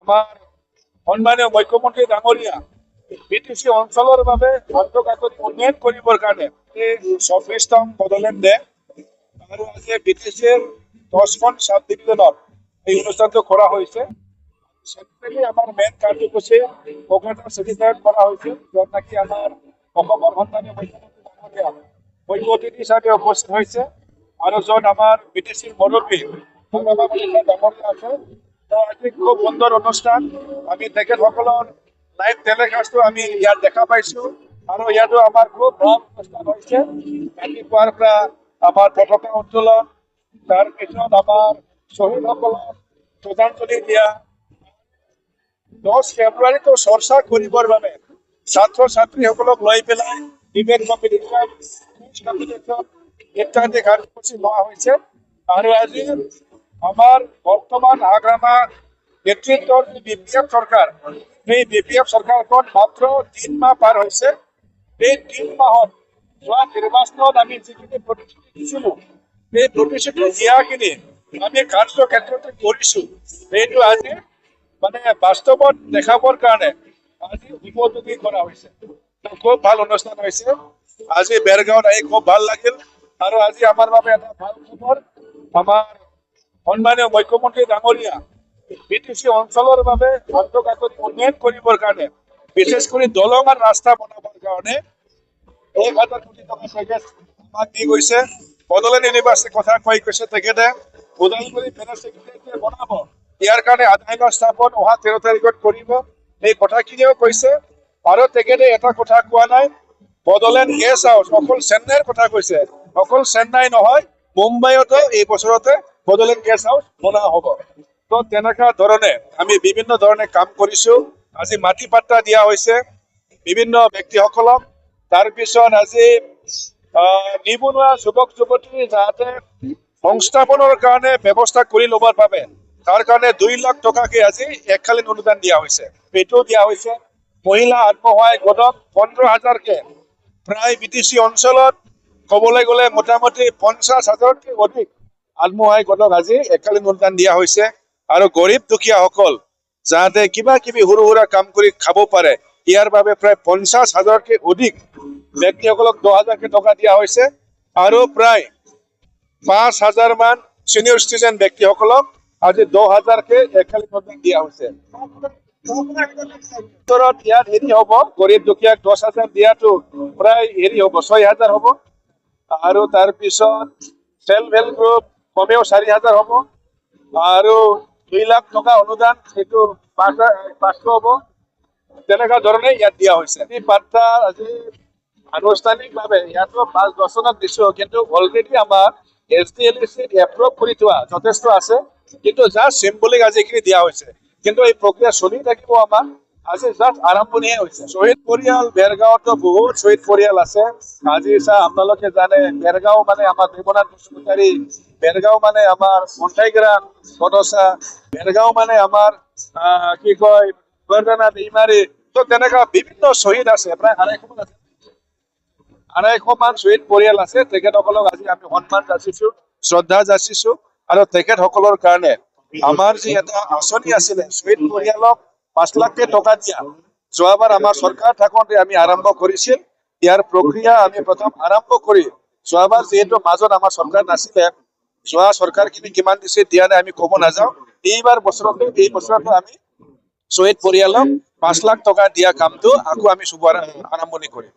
আমাৰ সন্মানীয় মুখ্যমন্ত্ৰী ডাঙৰীয়া বিটিচি অঞ্চলৰ বাবে আন্তঃগাঁথনি উন্নয়ন কৰিবৰ কাৰণে এই ২৪তম বড়োলেণ্ড ডে আৰু আজি বিটিচিৰ ১০খন সাব ডিভিজনত এই অনুষ্ঠানটো কৰা হৈছে। সেন্ট্ৰেলি আমাৰ মেইন কাৰ্যসূচী কলকাতা চেলিব্ৰেট কৰা হৈছিল, য'ত নেকি আমাৰ অসমৰ সন্মানীয় মুখ্যমন্ত্ৰী ডাঙৰীয়া মুখ্য অতিথি হিচাপে উপস্থিত হৈছে আৰু য'ত আমাৰ বিটিচিৰ মুৰব্বী ডাঙৰীয়া আছে। তো আজি খুব সুন্দৰ অনুষ্ঠান, আমি তেখেতসকলৰ লাইভ টেলিকাস্টো আমি ইয়াত দেখা পাইছো আৰু ইয়াতো আমাৰ খুব ভাল অনুষ্ঠান হৈছে। ৰাতিপুৱাৰ পৰা আমাৰ পতাকা উত্তোলন, তাৰপিছত আমাৰ শ্বহীদসকলক শ্ৰদ্ধাঞ্জলি দিয়া, 10 ফেব্ৰুৱাৰীটো চৰ্চা কৰিবৰ বাবে ছাত্ৰ ছাত্ৰীসকলক লৈ পেলাই ডিবেট কম্পিটিশ্যন ইত্যাদি কাৰ্যসূচী লোৱা হৈছে। আৰু আজি আমাৰ বৰ্তমান আগ্ৰামা নেতৃত্বৰ BPF চৰকাৰ, এই BPF চৰকাৰখন মাত্ৰ 3 মাহ পাৰ হৈছে। এই 3 মাহত যোৱা নিৰ্বাচনত আমি যিখিনি প্ৰতিশ্ৰুতি দিছিলো, এই প্ৰতিশ্ৰুতি দিয়াখিনি আমি কাৰ্যক্ষেত্ৰতে কৰিছো। এইটো আজি মানে বাস্তৱত দেখাবৰ কাৰণে আজি উপযোগী কৰা হৈছে। খুব ভাল অনুষ্ঠান হৈছে। আজি বেৰগাঁৱত আহি খুব ভাল লাগিল আৰু আজি আমাৰ বাবে এটা ভাল খবৰ, আমাৰ সন্মানীয় মুখ্যমন্ত্ৰী ডাঙৰীয়া বিটিচি অঞ্চলৰ বাবে আন্তঃগাঁথনি উন্নয়ন কৰিবৰ কাৰণে, বিশেষ কৰি দলং আৰু ৰাস্তা বনাবৰ কাৰণে ১,০০০ কোটি টকা পেকেজ আমাক দি গৈছে। বড়োলেণ্ড ইউনিভাৰ্চিটিৰ কথা কৈ কৈছে তেখেতে ওদালগুৰি মেলা ছেক্ৰেটাৰীয়েট বনাব, ইয়াৰ কাৰণে আধাৰ স্থাপন অহা 13 তাৰিখত কৰিব, এই কথাখিনিও কৈছে। আৰু তেখেতে এটা কথা কোৱা নাই, বড়োলেণ্ড গেষ্ট হাউচ অকল চেন্নাইৰ কথা কৈছে, অকল চেন্নাই নহয় মুম্বাইতো এই বছৰতে বড়োলেণ্ড গেষ্ট হাউচ বনোৱা হ'ব। তো তেনেকুৱা ধৰণে আমি বিভিন্ন ধৰণে কাম কৰিছো। আজি মাটি পাট্টা দিয়া হৈছে বিভিন্ন ব্যক্তিসকলক। তাৰপিছত আজি নিবনুৱা যুৱক যুৱতী যাতে সংস্থাপনৰ কাৰণে ব্যৱস্থা কৰি ল'বৰ বাবে তাৰ কাৰণে 2 লাখ টকাকে আজি এককালীন অনুদান দিয়া হৈছে, এইটোও দিয়া হৈছে। মহিলা আত্মসহায়ক গোটক 15,000কে, প্ৰায় বিটিচি অঞ্চলত ক'বলৈ গ'লে মোটামুটি 50,000তকৈ অধিক আত্মসহায়ক গোটক আজি এককালীন অনুদান দিয়া হৈছে। আৰু গৰীব দুখীয়াসকল যাতে কিবা কিবি সৰু সুৰা কাম কৰি খাব পাৰে, ইয়াৰ বাবে প্ৰায় 50,000তকৈ অধিক ব্যক্তিসকলক 10,000কে টকা দিয়া হৈছে। আৰু প্ৰায় 5,000 মান চিনিয়ৰ চিটিজেন ব্যক্তিসকলক আজি 10,000কে এককালীন অনুদান দিয়া হৈছে। ইয়াত হেৰি হ'ব, গৰীব দুখীয়াক 10,000 দিয়াটো প্ৰায় হেৰি হ'ব 6,000 হ'ব। আৰু তাৰপিছত সেল্ফ হেল্প গ্ৰুপ কমেও 4,000 হ'ব। আৰু 2 লাখ টকা অনুদান, সেইটো 500 হ'ব। তেনেকুৱা ধৰণে ইয়াত দিয়া হৈছে। এই বাৰ্তা আজি আনুষ্ঠানিকভাৱে ইয়াতো 5-10 চনত দিছো, কিন্তু অলৰেডি আমাৰ SDLC এপ্ৰুভ কৰি থোৱা যথেষ্ট আছে, কিন্তু জাষ্ট চিম্বলিক আজি এইখিনি দিয়া হৈছে। কিন্তু এই প্ৰক্ৰিয়া চলি থাকিব আমাৰ, আজি জাষ্ট আৰম্ভণিহে হৈছে। শ্বহীদ পৰিয়াল বেৰগাঁৱতো বহুত শ্বহীদ পৰিয়াল আছে। আজি আপোনালোকে জানে বেৰগাঁও মানে আমাৰ দেৱনাথ বসুমতাৰী, বেৰগাঁও মানে আমাৰ মন্থাইগ্ৰাম বনচা, বেৰগাঁও মানে আমাৰ কি কয় বৰদানা দৈমাৰী। তো তেনেকুৱা বিভিন্ন শ্বহীদ আছে, প্ৰায় 250 মান শ্বহীদ পৰিয়াল আছে। তেখেতসকলক আজি আমি সন্মান যাচিছো, শ্ৰদ্ধা যাচিছো। আৰু তেখেতসকলৰ কাৰণে আমাৰ যি এটা আঁচনি আছিলে শ্বহীদ পৰিয়ালক 5 লাখকে টকা দিয়া, যোৱাবাৰ আমাৰ চৰকাৰ থাকোঁতে আমি আৰম্ভ কৰিছিল। ইয়াৰ প্ৰক্ৰিয়া আমি প্ৰথম আৰম্ভ কৰি, যোৱাবাৰ যিহেতু মাজত আমাৰ চৰকাৰ নাছিলে, যোৱা চৰকাৰখিনি কিমান দিছে দিয়া নাই আমি ক'ব নাযাওঁ। এই বছৰতো আমি শ্বহীদ পৰিয়ালক 5 লাখ টকা দিয়া কামটো আকৌ আমি আৰম্ভণি কৰিম।